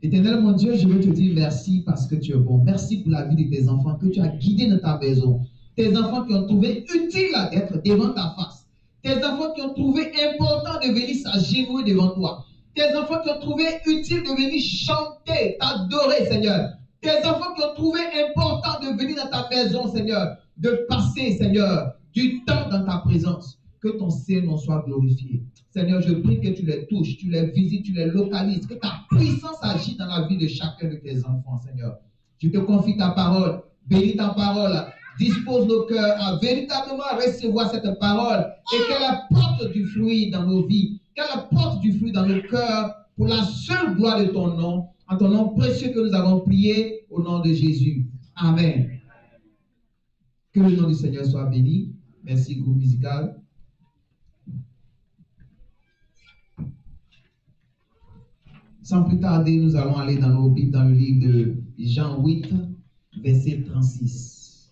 Éternel mon Dieu, je veux te dire merci parce que tu es bon. Merci pour la vie de tes enfants que tu as guidés dans ta maison. Tes enfants qui ont trouvé utile d'être devant ta face. Tes enfants qui ont trouvé important de venir s'agenouiller devant toi. Tes enfants qui ont trouvé utile de venir chanter, t'adorer, Seigneur. Tes enfants qui ont trouvé important de venir dans ta maison, Seigneur. De passer, Seigneur, du temps dans ta présence. Que ton Seigneur soit glorifié. Seigneur, je prie que tu les touches, tu les visites, tu les localises, que ta puissance agit dans la vie de chacun de tes enfants, Seigneur. Je te confie ta parole, bénis ta parole, dispose nos cœurs à véritablement recevoir cette parole et qu'elle apporte du fruit dans nos vies, qu'elle apporte du fruit dans nos cœurs pour la seule gloire de ton nom, en ton nom précieux que nous avons prié au nom de Jésus. Amen. Que le nom du Seigneur soit béni. Merci, groupe musical. Sans plus tarder, nous allons aller dans nos Bibles, dans le livre de Jean 8, verset 36.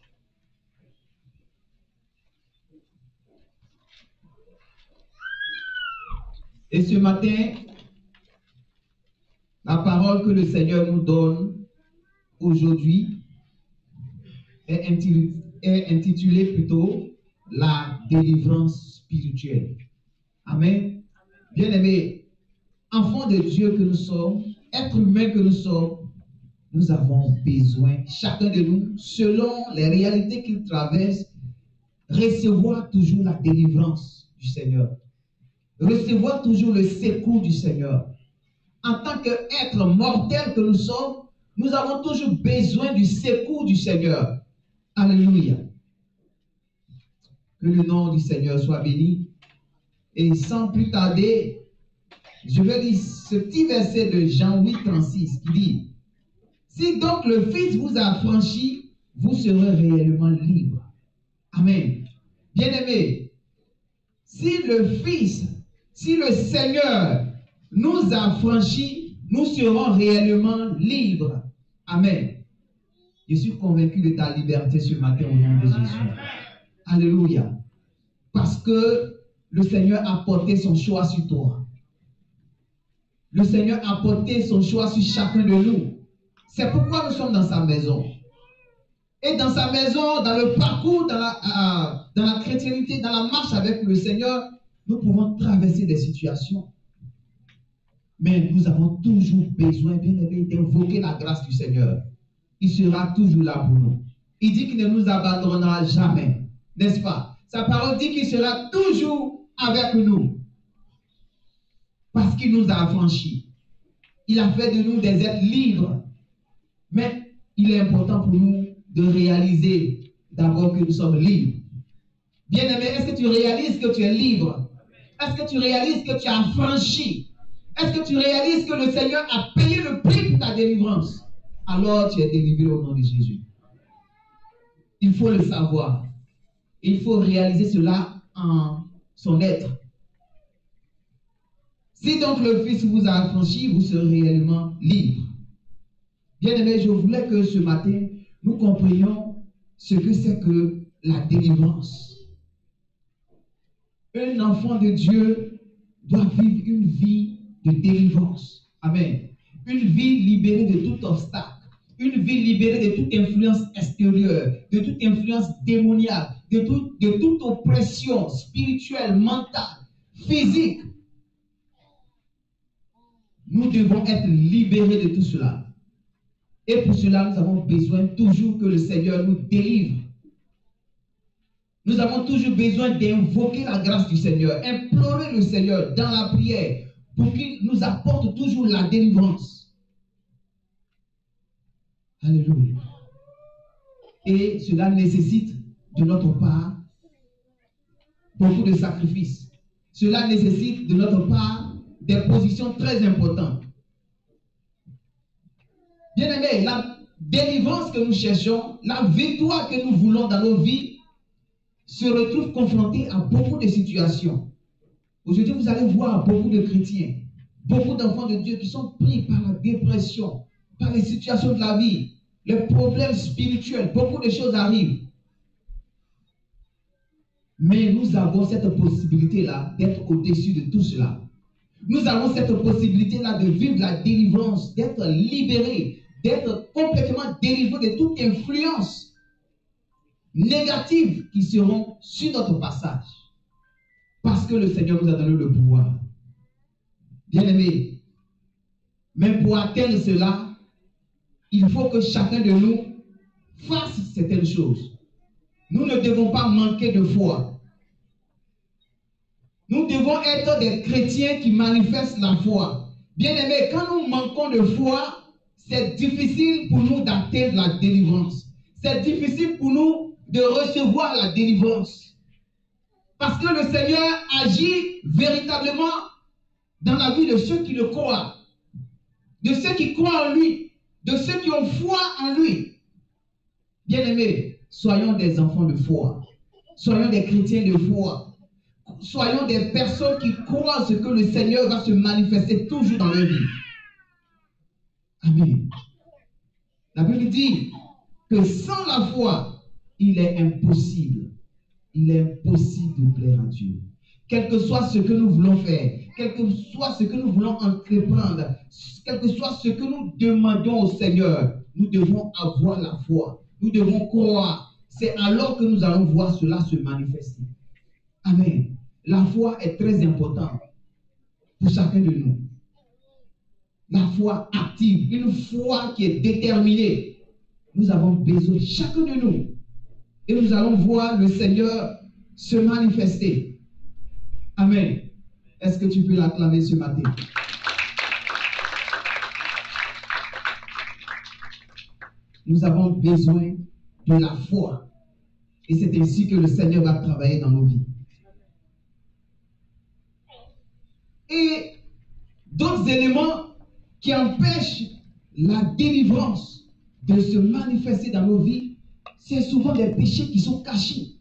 Et ce matin, la parole que le Seigneur nous donne aujourd'hui est intitulée plutôt la délivrance spirituelle. Amen. Bien-aimés, enfants de Dieu que nous sommes, êtres humains que nous sommes, nous avons besoin, chacun de nous, selon les réalités qu'il traverse, recevoir toujours la délivrance du Seigneur. Recevoir toujours le secours du Seigneur. En tant qu'être mortel que nous sommes, nous avons toujours besoin du secours du Seigneur. Alléluia. Que le nom du Seigneur soit béni. Et sans plus tarder, je vais lire ce petit verset de Jean 8, 36 qui dit: si donc le Fils vous a franchi, vous serez réellement libre. Amen. Bien-aimés, si le Fils, si le Seigneur nous a franchis, nous serons réellement libres. Amen. Je suis convaincu de ta liberté ce matin au nom de Jésus. Alléluia. Parce que le Seigneur a porté son choix sur toi. Le Seigneur a porté son choix sur chacun de nous. C'est pourquoi nous sommes dans sa maison. Et dans sa maison, dans le parcours, dans la chrétienté, dans la marche avec le Seigneur, nous pouvons traverser des situations. Mais nous avons toujours besoin, bien aimé, d'invoquer la grâce du Seigneur. Il sera toujours là pour nous. Il dit qu'il ne nous abandonnera jamais. N'est-ce pas? Sa parole dit qu'il sera toujours avec nous. Parce qu'il nous a affranchis. Il a fait de nous des êtres libres. Mais il est important pour nous de réaliser d'abord que nous sommes libres. Bien-aimé, est-ce que tu réalises que tu es libre? Est-ce que tu réalises que tu as affranchi? Est-ce que tu réalises que le Seigneur a payé le prix pour ta délivrance? Alors tu es délivré au nom de Jésus. Il faut le savoir. Il faut réaliser cela en son être. Si donc le Fils vous a affranchi, vous serez réellement libre. Bien-aimés, je voulais que ce matin, nous comprenions ce que c'est que la délivrance. Un enfant de Dieu doit vivre une vie de délivrance. Amen. Une vie libérée de tout obstacle. Une vie libérée de toute influence extérieure, de toute influence démoniaque, de toute oppression spirituelle, mentale, physique. Nous devons être libérés de tout cela. Et pour cela, nous avons besoin toujours que le Seigneur nous délivre. Nous avons toujours besoin d'invoquer la grâce du Seigneur, implorer le Seigneur dans la prière pour qu'il nous apporte toujours la délivrance. Alléluia. Et cela nécessite de notre part beaucoup de sacrifices. Cela nécessite de notre part des positions très importantes. Bien-aimés, la délivrance que nous cherchons, la victoire que nous voulons dans nos vies, se retrouve confrontée à beaucoup de situations. Aujourd'hui, vous allez voir beaucoup de chrétiens, beaucoup d'enfants de Dieu qui sont pris par la dépression, par les situations de la vie, les problèmes spirituels, beaucoup de choses arrivent. Mais nous avons cette possibilité-là d'être au-dessus de tout cela. nous avons cette possibilité-là de vivre la délivrance, d'être libérés, d'être complètement délivrés de toute influence négative qui seront sur notre passage. Parce que le Seigneur nous a donné le pouvoir. Bien-aimés, mais pour atteindre cela, il faut que chacun de nous fasse certaines choses. Nous ne devons pas manquer de foi. Nous devons être des chrétiens qui manifestent la foi. Bien-aimés, quand nous manquons de foi, c'est difficile pour nous d'atteindre la délivrance. C'est difficile pour nous de recevoir la délivrance. Parce que le Seigneur agit véritablement dans la vie de ceux qui le croient, de ceux qui croient en lui, de ceux qui ont foi en lui. Bien-aimés, soyons des enfants de foi. Soyons des chrétiens de foi. Soyons des personnes qui croient ce que le Seigneur va se manifester toujours dans leur vie. Amen. La Bible dit que sans la foi, il est impossible de plaire à Dieu. Quel que soit ce que nous voulons faire, quel que soit ce que nous voulons entreprendre, quel que soit ce que nous demandons au Seigneur, nous devons avoir la foi. Nous devons croire. C'est alors que nous allons voir cela se manifester. Amen. La foi est très importante pour chacun de nous. La foi active, une foi qui est déterminée. Nous avons besoin, chacun de nous. Et nous allons voir le Seigneur se manifester. Amen. Est-ce que tu peux l'acclamer ce matin? Nous avons besoin de la foi. Et c'est ainsi que le Seigneur va travailler dans nos vies. Et d'autres éléments qui empêchent la délivrance de se manifester dans nos vies, c'est souvent des péchés qui sont cachés.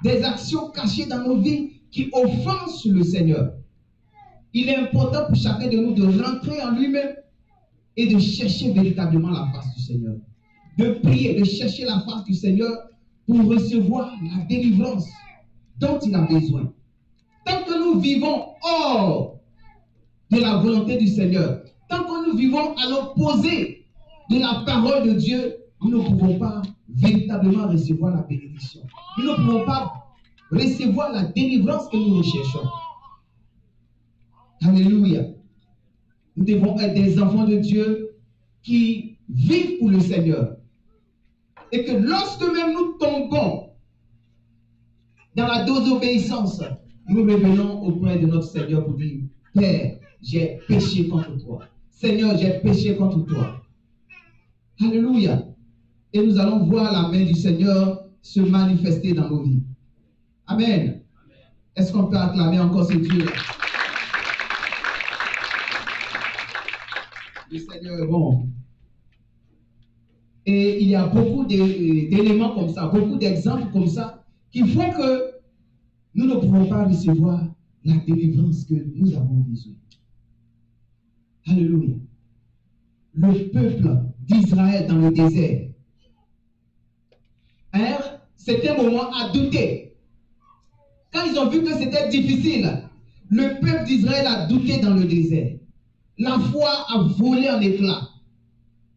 Des actions cachées dans nos vies qui offensent le Seigneur. Il est important pour chacun de nous de rentrer en lui-même et de chercher véritablement la face du Seigneur. De prier, de chercher la face du Seigneur pour recevoir la délivrance dont il a besoin. Tant que nous vivons hors de la volonté du Seigneur, tant que nous vivons à l'opposé de la parole de Dieu, nous ne pouvons pas véritablement recevoir la bénédiction. Nous ne pouvons pas recevoir la délivrance que nous recherchons. Alléluia. Nous devons être des enfants de Dieu qui vivent pour le Seigneur. Et que lorsque même nous tombons dans la désobéissance, nous revenons auprès de notre Seigneur pour dire: Père, j'ai péché contre toi. Seigneur, j'ai péché contre toi. Alléluia. Et nous allons voir la main du Seigneur se manifester dans nos vies. Amen. Est-ce qu'on peut acclamer encore ce Dieu-là? Le Seigneur est bon. Et il y a beaucoup d'éléments comme ça, beaucoup d'exemples comme ça, qui font que nous ne pouvons pas recevoir la délivrance que nous avons besoin. Alléluia. Le peuple d'Israël dans le désert, à un certain moment, a douté. Quand ils ont vu que c'était difficile, le peuple d'Israël a douté dans le désert. La foi a volé en éclats.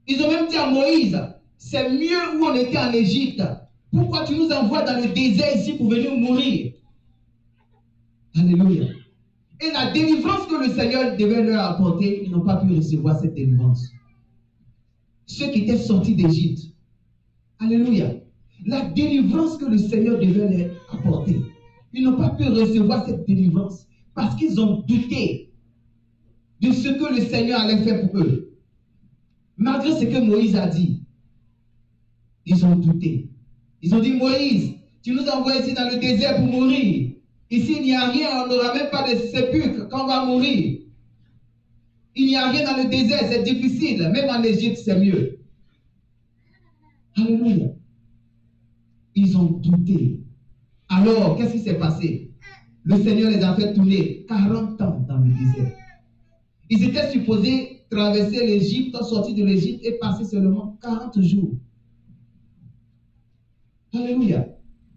Ils ont même dit à Moïse: c'est mieux où on était en Égypte. Pourquoi tu nous envoies dans le désert ici pour venir mourir? Alléluia. Et la délivrance que le Seigneur devait leur apporter, ils n'ont pas pu recevoir cette délivrance. Ceux qui étaient sortis d'Égypte. Alléluia. La délivrance que le Seigneur devait leur apporter, ils n'ont pas pu recevoir cette délivrance parce qu'ils ont douté de ce que le Seigneur allait faire pour eux. Malgré ce que Moïse a dit, ils ont douté. Ils ont dit: Moïse, tu nous envoies ici dans le désert pour mourir. Ici, il n'y a rien, on n'aura même pas de sépulcre quand on va mourir. Il n'y a rien dans le désert, c'est difficile. Même en Égypte, c'est mieux. Alléluia. Ils ont douté. Alors, qu'est-ce qui s'est passé? Le Seigneur les a fait tourner 40 ans dans le désert. Ils étaient supposés traverser l'Égypte, sortir de l'Égypte et passer seulement 40 jours. Alléluia.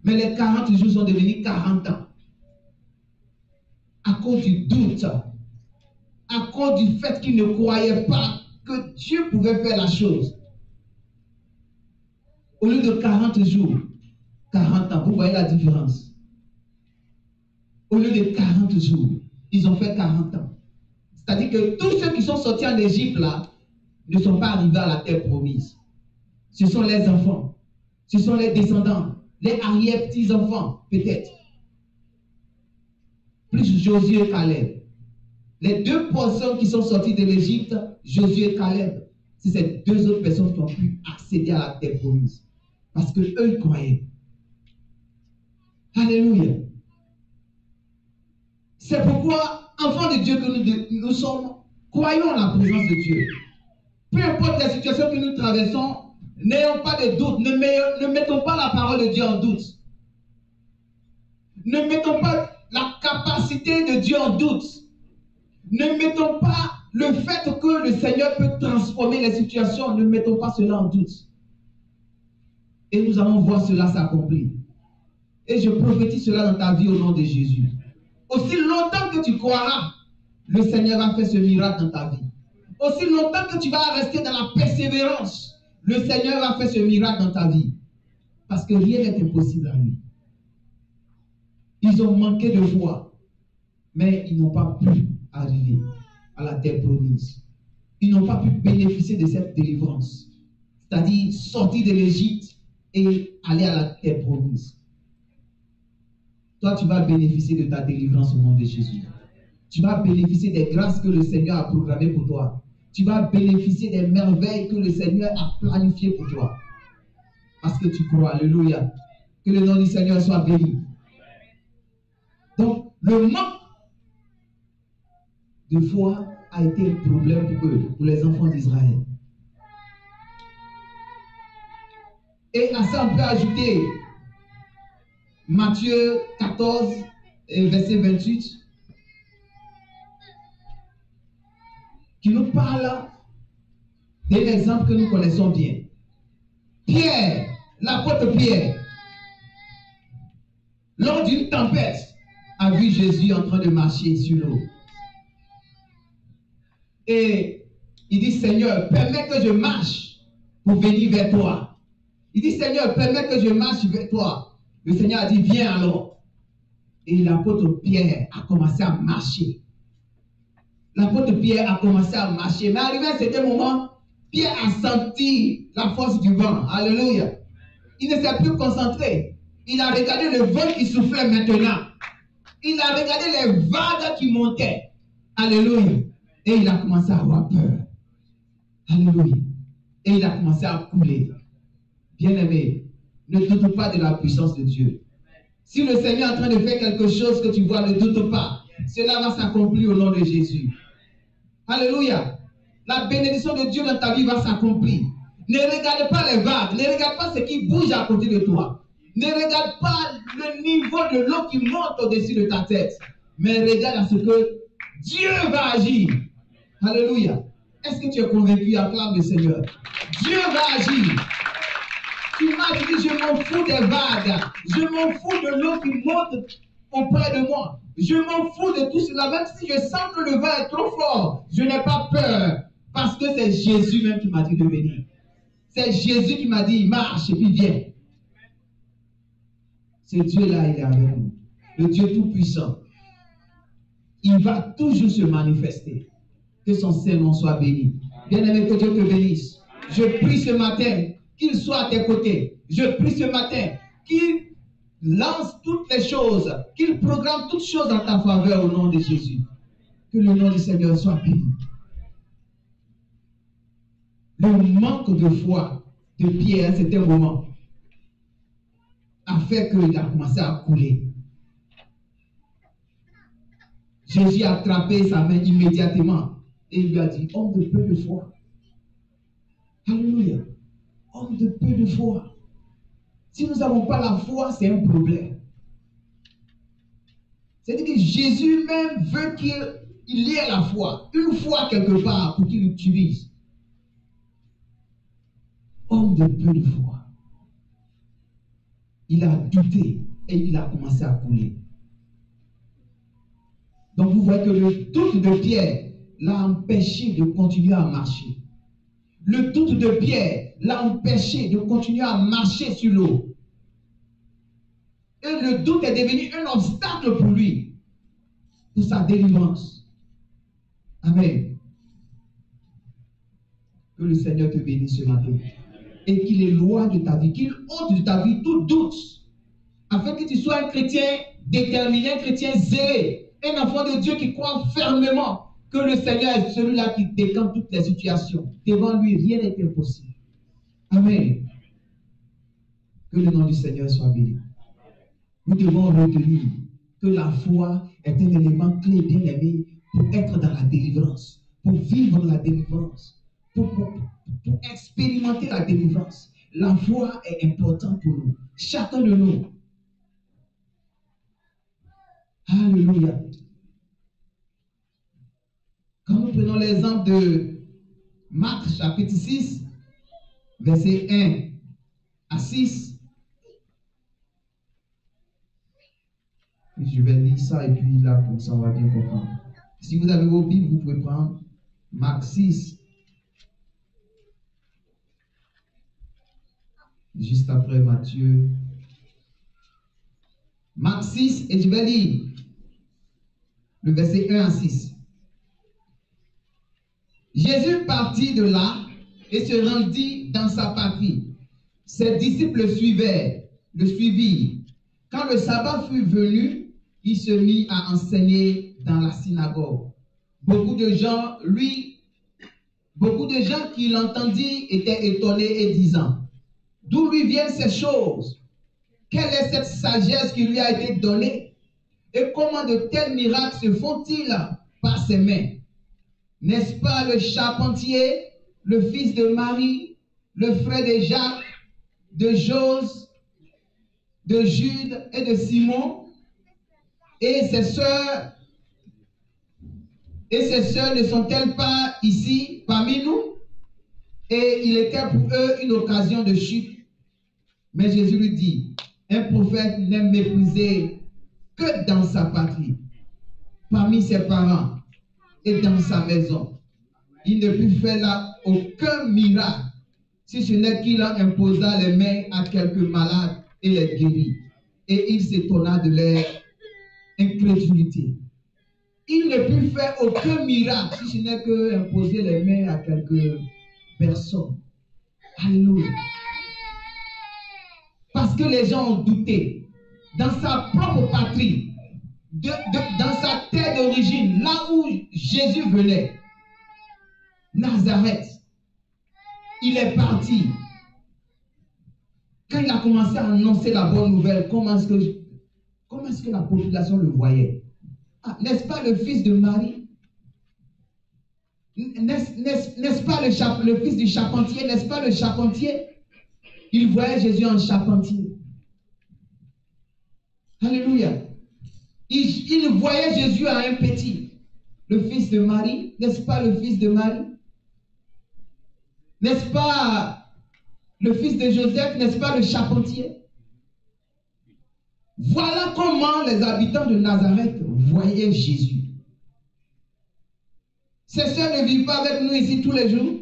Mais les 40 jours sont devenus 40 ans. À cause du doute, à cause du fait qu'ils ne croyaient pas que Dieu pouvait faire la chose. Au lieu de 40 jours, 40 ans, vous voyez la différence. Au lieu de 40 jours, ils ont fait 40 ans. C'est-à-dire que tous ceux qui sont sortis en Égypte là, ne sont pas arrivés à la terre promise. Ce sont les enfants, ce sont les descendants, les arrière-petits-enfants, peut-être. Plus Josué et Caleb. Les deux personnes qui sont sorties de l'Égypte, Josué et Caleb, c'est ces deux autres personnes qui ont pu accéder à la terre promise. Parce qu'eux, ils croyaient. Alléluia. C'est pourquoi, enfants de Dieu que nous sommes, croyons en la présence de Dieu. Peu importe la situation que nous traversons, n'ayons pas de doute, ne mettons pas la parole de Dieu en doute. Ne mettons pas la capacité de Dieu en doute. Ne mettons pas le fait que le Seigneur peut transformer les situations, ne mettons pas cela en doute. Et nous allons voir cela s'accomplir. Et je prophétise cela dans ta vie au nom de Jésus. Aussi longtemps que tu croiras, le Seigneur va faire ce miracle dans ta vie. Aussi longtemps que tu vas rester dans la persévérance, le Seigneur va faire ce miracle dans ta vie. Parce que rien n'est impossible à lui. Ils ont manqué de foi, mais ils n'ont pas pu arriver à la terre promise. Ils n'ont pas pu bénéficier de cette délivrance. C'est-à-dire sortir de l'Égypte et aller à la terre promise. Toi, tu vas bénéficier de ta délivrance au nom de Jésus. Tu vas bénéficier des grâces que le Seigneur a programmées pour toi. Tu vas bénéficier des merveilles que le Seigneur a planifiées pour toi. Parce que tu crois. Alléluia. Que le nom du Seigneur soit béni. Donc, le manque de foi a été un problème pour eux, pour les enfants d'Israël. Et à ça, on peut ajouter Matthieu 14, verset 28, qui nous parle d'un exemple que nous connaissons bien. Pierre, l'apôtre Pierre, lors d'une tempête, a vu Jésus en train de marcher sur l'eau. Et il dit, Seigneur, permets que je marche pour venir vers toi. Il dit, Seigneur, permets que je marche vers toi. Le Seigneur a dit, viens alors. Et l'apôtre Pierre a commencé à marcher. L'apôtre Pierre a commencé à marcher. Mais arrivé à ce moment, Pierre a senti la force du vent. Alléluia. Il ne s'est plus concentré. Il a regardé le vent qui soufflait maintenant. Il a regardé les vagues qui montaient. Alléluia. Et il a commencé à avoir peur. Alléluia. Et il a commencé à couler. Bien-aimé, ne doute pas de la puissance de Dieu. Si le Seigneur est en train de faire quelque chose que tu vois, ne doute pas. Cela va s'accomplir au nom de Jésus. Alléluia. La bénédiction de Dieu dans ta vie va s'accomplir. Ne regarde pas les vagues. Ne regarde pas ce qui bouge à côté de toi. Ne regarde pas le niveau de l'eau qui monte au-dessus de ta tête. Mais regarde à ce que Dieu va agir. Alléluia. Est-ce que tu es convaincu? Acclame le Seigneur. Dieu va agir. Tu m'as dit, je m'en fous des vagues. Je m'en fous de l'eau qui monte auprès de moi. Je m'en fous de tout cela. Même si je sens que le vent est trop fort, je n'ai pas peur. Parce que c'est Jésus même qui m'a dit de venir. C'est Jésus qui m'a dit, marche et puis viens. Ce Dieu-là, il est avec nous. Le Dieu Tout-Puissant. Il va toujours se manifester. Que son Saint-Nom soit béni. Bien-aimé, que Dieu te bénisse. Je prie ce matin qu'il soit à tes côtés. Je prie ce matin qu'il lance toutes les choses, qu'il programme toutes choses en ta faveur au nom de Jésus. Que le nom du Seigneur soit béni. Le manque de foi de Pierre à un certain moment a fait qu'il a commencé à couler. Jésus a attrapé sa main immédiatement et il lui a dit, homme de peu de foi. Alléluia. Homme de peu de foi. Si nous n'avons pas la foi, c'est un problème. C'est-à-dire que Jésus même veut qu'il y ait la foi. Une foi quelque part pour qu'il l'utilise. Homme de peu de foi. Il a douté et il a commencé à couler. Donc vous voyez que le doute de Pierre l'a empêché de continuer à marcher. Le doute de Pierre l'a empêché de continuer à marcher sur l'eau. Et le doute est devenu un obstacle pour lui, pour sa délivrance. Amen. Que le Seigneur te bénisse ce matin. Et qu'il éloigne de ta vie, qu'il ôte de ta vie tout doute, afin que tu sois un chrétien déterminé, un chrétien zélé, un enfant de Dieu qui croit fermement que le Seigneur est celui-là qui décante toutes les situations. Devant lui, rien n'est impossible. Amen. Que le nom du Seigneur soit béni. Nous devons retenir que la foi est un élément clé, bien aimé, pour être dans la délivrance, pour vivre la délivrance, pour expérimenter la délivrance. La foi est importante pour nous, chacun de nous. Alléluia. Quand nous prenons l'exemple de Marc chapitre 6, verset 1 à 6, je vais lire ça et puis là, comme ça, on va bien comprendre. Si vous avez vos Bibles, vous pouvez prendre Marc 6, juste après Matthieu. Marc 6, et je vais lire le verset 1 à 6. Jésus partit de là et se rendit dans sa patrie. Ses disciples le suivirent. Quand le sabbat fut venu, il se mit à enseigner dans la synagogue. Beaucoup de gens qui l'entendirent étaient étonnés et disant, d'où lui viennent ces choses? Quelle est cette sagesse qui lui a été donnée? Et comment de tels miracles se font-ils par ses mains? N'est-ce pas le charpentier, le fils de Marie, le frère de Jacques, de Jose, de Jude et de Simon? Et ses sœurs ne sont-elles pas ici parmi nous? Et il était pour eux une occasion de chute. Mais Jésus lui dit, un prophète n'est méprisé que dans sa patrie, parmi ses parents et dans sa maison. Il ne put faire là aucun miracle, si ce n'est qu'il en imposa les mains à quelques malades et les guérit. Et il s'étonna de leur incrédulité. Il ne put faire aucun miracle, si ce n'est qu'imposer les mains à quelques personnes. Alléluia. Parce que les gens ont douté. Dans sa propre patrie, dans sa terre d'origine, là où Jésus venait, Nazareth, il est parti. Quand il a commencé à annoncer la bonne nouvelle, comment est-ce que la population le voyait? Ah, n'est-ce pas le fils de Marie? N'est-ce pas le fils du charpentier? N'est-ce pas le charpentier? Il voyait Jésus en charpentier. Alléluia. Il voyait Jésus à un petit. Le fils de Marie. N'est-ce pas le fils de Marie? N'est-ce pas le fils de Joseph? N'est-ce pas le charpentier? Voilà comment les habitants de Nazareth voyaient Jésus. Ces sœurs ne vivent pas avec nous ici tous les jours.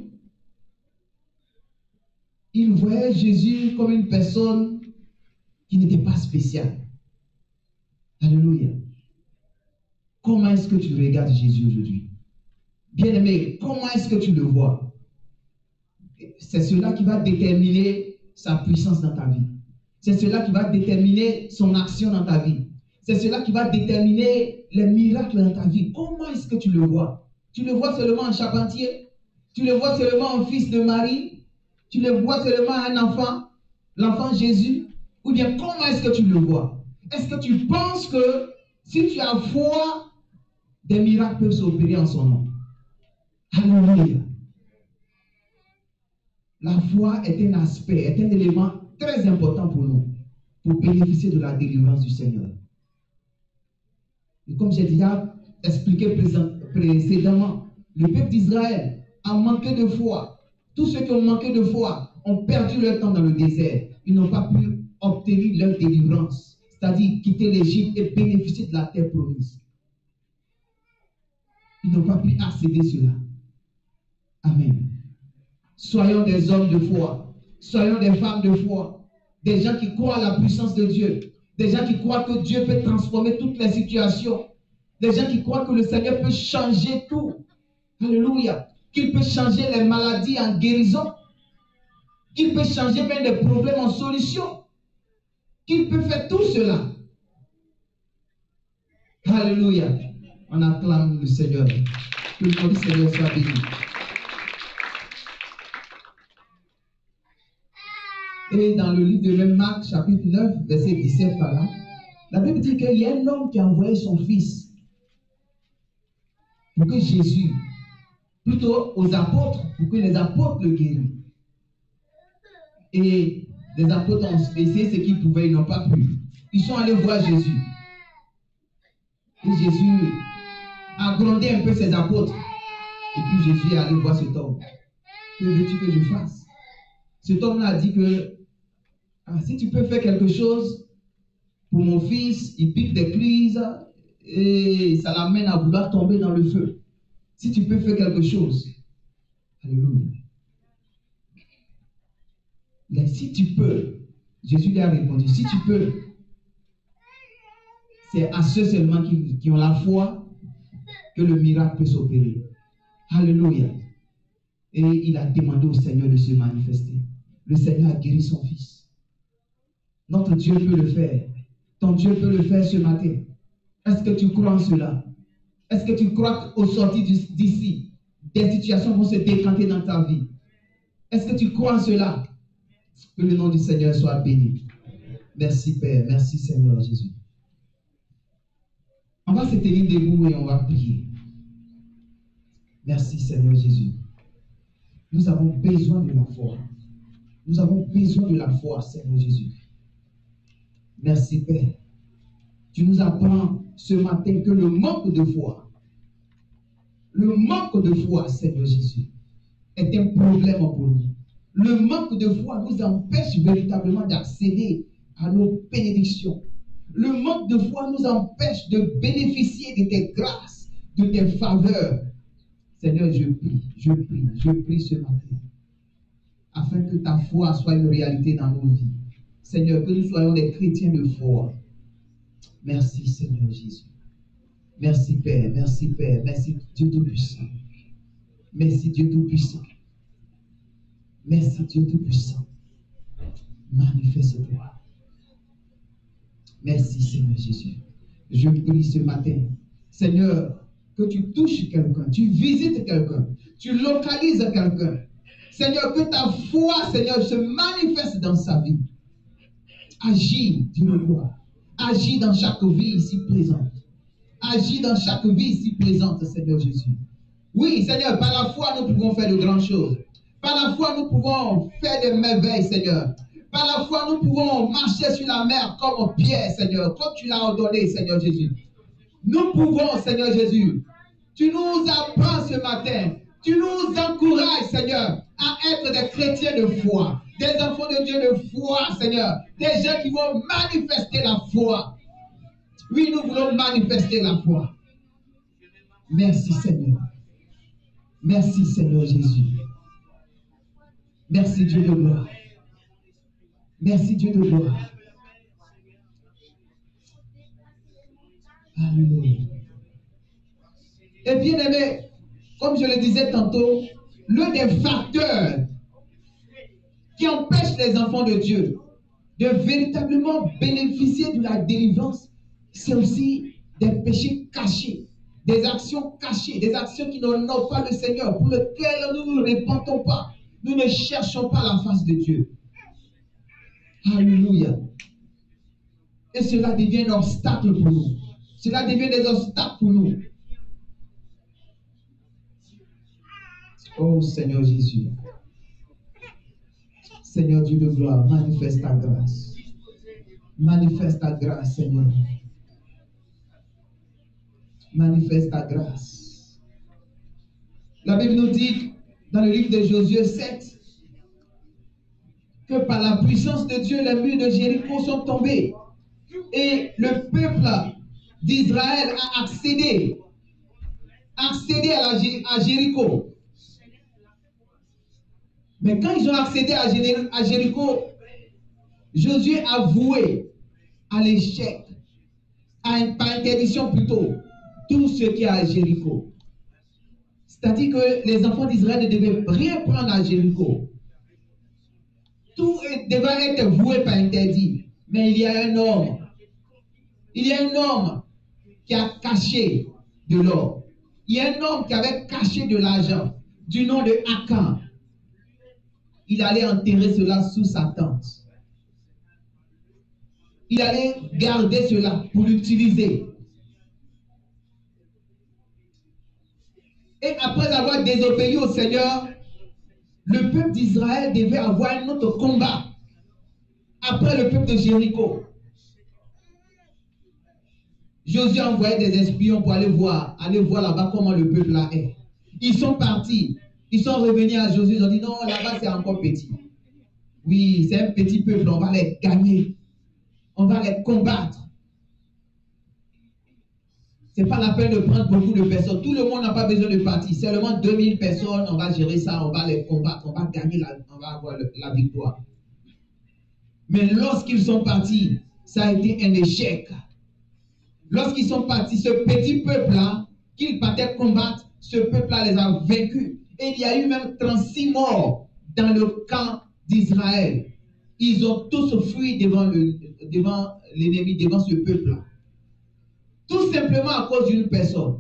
Ils voyaient Jésus comme une personne qui n'était pas spéciale. Alléluia. Comment est-ce que tu regardes Jésus aujourd'hui? Bien-aimé, comment est-ce que tu le vois? C'est cela qui va déterminer sa puissance dans ta vie. C'est cela qui va déterminer son action dans ta vie. C'est cela qui va déterminer les miracles dans ta vie. Comment est-ce que tu le vois? Tu le vois seulement en charpentier? Tu le vois seulement en fils de Marie? Tu le vois seulement un enfant? L'enfant Jésus? Ou bien comment est-ce que tu le vois? Est-ce que tu penses que si tu as foi, des miracles peuvent s'opérer en son nom? Alléluia. La foi est un aspect, est un élément très important pour nous, pour bénéficier de la délivrance du Seigneur. Et comme j'ai déjà expliqué précédemment, le peuple d'Israël a manqué de foi. Tous ceux qui ont manqué de foi ont perdu leur temps dans le désert. Ils n'ont pas pu obtenir leur délivrance, c'est-à-dire quitter l'Égypte et bénéficier de la terre promise. Ils n'ont pas pu accéder à cela. Amen. Soyons des hommes de foi. Soyons des femmes de foi. Des gens qui croient à la puissance de Dieu. Des gens qui croient que Dieu peut transformer toutes les situations. Des gens qui croient que le Seigneur peut changer tout. Alléluia. Qu'il peut changer les maladies en guérison. Qu'il peut changer même les problèmes en solution. Qu'il peut faire tout cela. Alléluia. On acclame le Seigneur. Que le nom du Seigneur soit béni. Et dans le livre de même Marc, chapitre 9, verset 17 par là, la Bible dit qu'il y a un homme qui a envoyé son fils pour que Jésus, plutôt aux apôtres, pour que les apôtres le guérissent. Et les apôtres ont essayé ce qu'ils pouvaient, ils n'ont pas pu. Ils sont allés voir Jésus. Et Jésus a grondé un peu ses apôtres. Et puis Jésus est allé voir cet homme. Que veux-tu que je fasse? Cet homme-là a dit que si tu peux faire quelque chose pour mon fils, il pique des crises et ça l'amène à vouloir tomber dans le feu. Si tu peux faire quelque chose. Alléluia. Mais si tu peux, Jésus lui a répondu, si tu peux, c'est à ceux seulement qui ont la foi que le miracle peut s'opérer. Alléluia. Et il a demandé au Seigneur de se manifester. Le Seigneur a guéri son fils. Notre Dieu peut le faire. Ton Dieu peut le faire ce matin. Est-ce que tu crois en cela? Est-ce que tu crois qu'au sortir d'ici, des situations vont se décanter dans ta vie? Est-ce que tu crois en cela? Que le nom du Seigneur soit béni. Merci Père. Merci Seigneur Jésus. On va se tenir debout et on va prier. Merci Seigneur Jésus. Nous avons besoin de la foi. Nous avons besoin de la foi, Seigneur Jésus. Merci Père. Tu nous apprends ce matin que le manque de foi, Seigneur Jésus, est un problème pour nous. Le manque de foi nous empêche véritablement d'accéder à nos bénédictions. Le manque de foi nous empêche de bénéficier de tes grâces, de tes faveurs. Seigneur, je prie ce matin, afin que ta foi soit une réalité dans nos vies. Seigneur, que nous soyons des chrétiens de foi. Merci Seigneur Jésus. Merci Père, merci Dieu Tout-Puissant. Merci Dieu Tout-Puissant. Merci Dieu Tout-Puissant. Manifeste-toi. Merci Seigneur Jésus. Je prie ce matin, Seigneur, que tu touches quelqu'un, tu visites quelqu'un, tu localises quelqu'un. Seigneur, que ta foi, Seigneur, se manifeste dans sa vie. Agis, Dieu de gloire. Agis dans chaque vie ici présente. Agis dans chaque vie ici présente, Seigneur Jésus. Oui, Seigneur, par la foi, nous pouvons faire de grandes choses. Par la foi, nous pouvons faire des merveilles, Seigneur. Par la foi, nous pouvons marcher sur la mer comme Pierre, Seigneur, comme tu l'as ordonné, Seigneur Jésus. Nous pouvons, Seigneur Jésus. Tu nous apprends ce matin. Tu nous encourages, Seigneur, à être des chrétiens de foi. Des enfants de Dieu de foi, Seigneur. Des gens qui vont manifester la foi. Oui, nous voulons manifester la foi. Merci, Seigneur. Merci, Seigneur Jésus. Merci, Dieu de gloire. Merci, Dieu de gloire. Alléluia. Et bien aimé, comme je le disais tantôt, l'un des facteurs qui empêche les enfants de Dieu de véritablement bénéficier de la délivrance, c'est aussi des péchés cachés, des actions cachées, des actions qui n'honorent pas le Seigneur, pour lesquelles nous ne répandons pas, nous ne cherchons pas la face de Dieu. Alléluia. Et cela devient un obstacle pour nous. Cela devient des obstacles pour nous. Oh Seigneur Jésus. Seigneur Dieu de gloire, manifeste ta grâce. Manifeste ta grâce, Seigneur. Manifeste ta grâce. La Bible nous dit dans le livre de Josué 7 que par la puissance de Dieu, les murs de Jéricho sont tombés et le peuple d'Israël a accédé accéder à Jéricho. Mais quand ils ont accédé à Jéricho, Josué a voué à l'échec, par interdiction plutôt, tout ce qui est à Jéricho. C'est-à-dire que les enfants d'Israël ne devaient rien prendre à Jéricho. Tout devait être voué par interdit. Mais il y a un homme. Il y a un homme qui a caché de l'or. Il y a un homme qui avait caché de l'argent, du nom de Akan. Il allait enterrer cela sous sa tente. Il allait garder cela pour l'utiliser. Et après avoir désobéi au Seigneur, le peuple d'Israël devait avoir un autre combat après le peuple de Jéricho. Josué a envoyé des espions pour aller voir là-bas comment le peuple là est. Ils sont partis. Ils sont revenus à Josué. Ils ont dit non, là-bas c'est encore petit. Oui, c'est un petit peuple, on va les gagner. On va les combattre. Ce n'est pas la peine de prendre beaucoup de personnes. Tout le monde n'a pas besoin de partir. Seulement 2000 personnes, on va gérer ça, on va les combattre, on va gagner, on va avoir la victoire. Mais lorsqu'ils sont partis, ça a été un échec. Lorsqu'ils sont partis, ce petit peuple-là, qu'ils partaient combattre, ce peuple-là les a vaincus. Et il y a eu même 36 morts dans le camp d'Israël. Ils ont tous fui devant l'ennemi, devant ce peuple-là. Tout simplement à cause d'une personne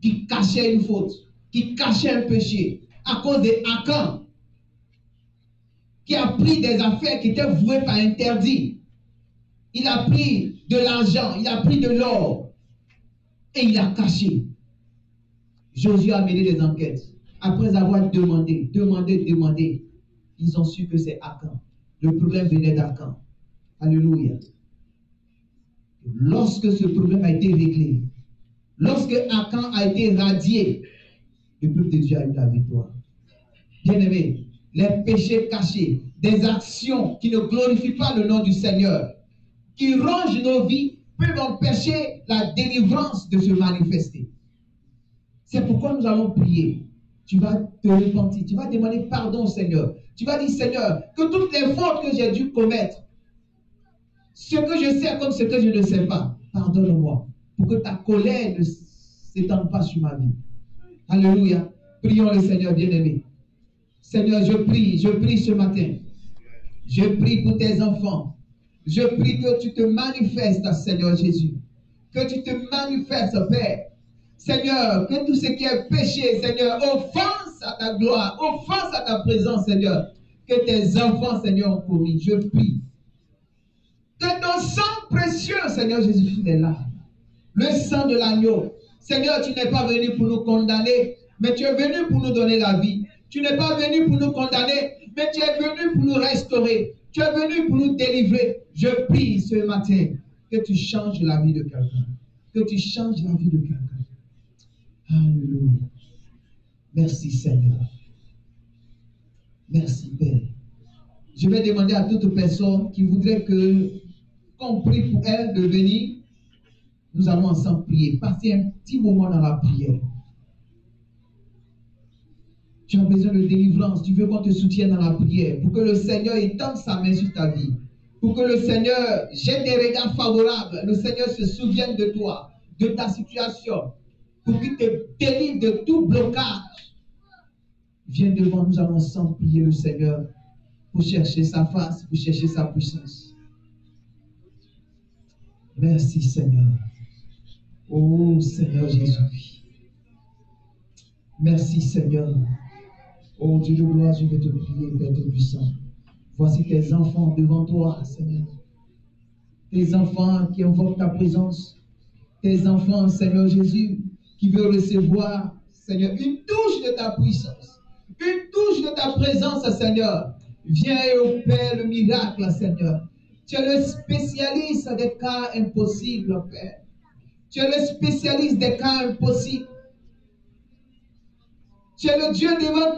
qui cachait une faute, qui cachait un péché, à cause de Akan, qui a pris des affaires qui étaient vouées par interdit. Il a pris de l'argent, il a pris de l'or, et il a caché. Josué a mené des enquêtes. Après avoir demandé, ils ont su que c'est Akan. Le problème venait d'Akan. Alléluia. Lorsque ce problème a été réglé, lorsque Akan a été radié, le peuple de Dieu a eu la victoire. Bien-aimés, les péchés cachés, des actions qui ne glorifient pas le nom du Seigneur, qui rongent nos vies, peuvent empêcher la délivrance de se manifester. C'est pourquoi nous allons prier. Tu vas te repentir, tu vas demander pardon au Seigneur. Tu vas dire, Seigneur, que toutes les fautes que j'ai dû commettre, ce que je sais comme ce que je ne sais pas, pardonne-moi, pour que ta colère ne s'étende pas sur ma vie. Alléluia. Prions le Seigneur bien-aimé. Seigneur, je prie ce matin. Je prie pour tes enfants. Je prie que tu te manifestes, Seigneur Jésus. Que tu te manifestes, Père. Seigneur, que tout ce qui est péché, Seigneur, offense à ta gloire, offense à ta présence, Seigneur, que tes enfants, Seigneur, ont commis. Je prie. Que ton sang précieux, Seigneur Jésus, est là. Le sang de l'agneau. Seigneur, tu n'es pas venu pour nous condamner, mais tu es venu pour nous donner la vie. Tu n'es pas venu pour nous condamner, mais tu es venu pour nous restaurer. Tu es venu pour nous délivrer. Je prie ce matin que tu changes la vie de quelqu'un. Que tu changes la vie de quelqu'un. Alléluia. Merci Seigneur. Merci Père. Je vais demander à toute personne qui voudrait qu'on prie pour elle de venir. Nous allons ensemble prier. Passer un petit moment dans la prière. Tu as besoin de délivrance. Tu veux qu'on te soutienne dans la prière. Pour que le Seigneur étende sa main sur ta vie. Pour que le Seigneur jette des regards favorables. Le Seigneur se souvienne de toi, de ta situation. Pour qu'il te délivre de tout blocage. Viens devant, nous allons ensemble prier le Seigneur pour chercher sa face, pour chercher sa puissance. Merci Seigneur. Oh Seigneur Jésus. Merci Seigneur. Oh Dieu de gloire, je vais te prier, Père Tout-Puissant. Voici tes enfants devant toi, Seigneur. Tes enfants qui invoquent ta présence. Tes enfants, Seigneur Jésus, qui veulent recevoir, Seigneur, une touche de ta puissance. Une touche de ta présence, Seigneur. Viens et opère le miracle, Seigneur. Tu es le spécialiste des cas impossibles, Père. Tu es le spécialiste des cas impossibles. Tu es le Dieu devant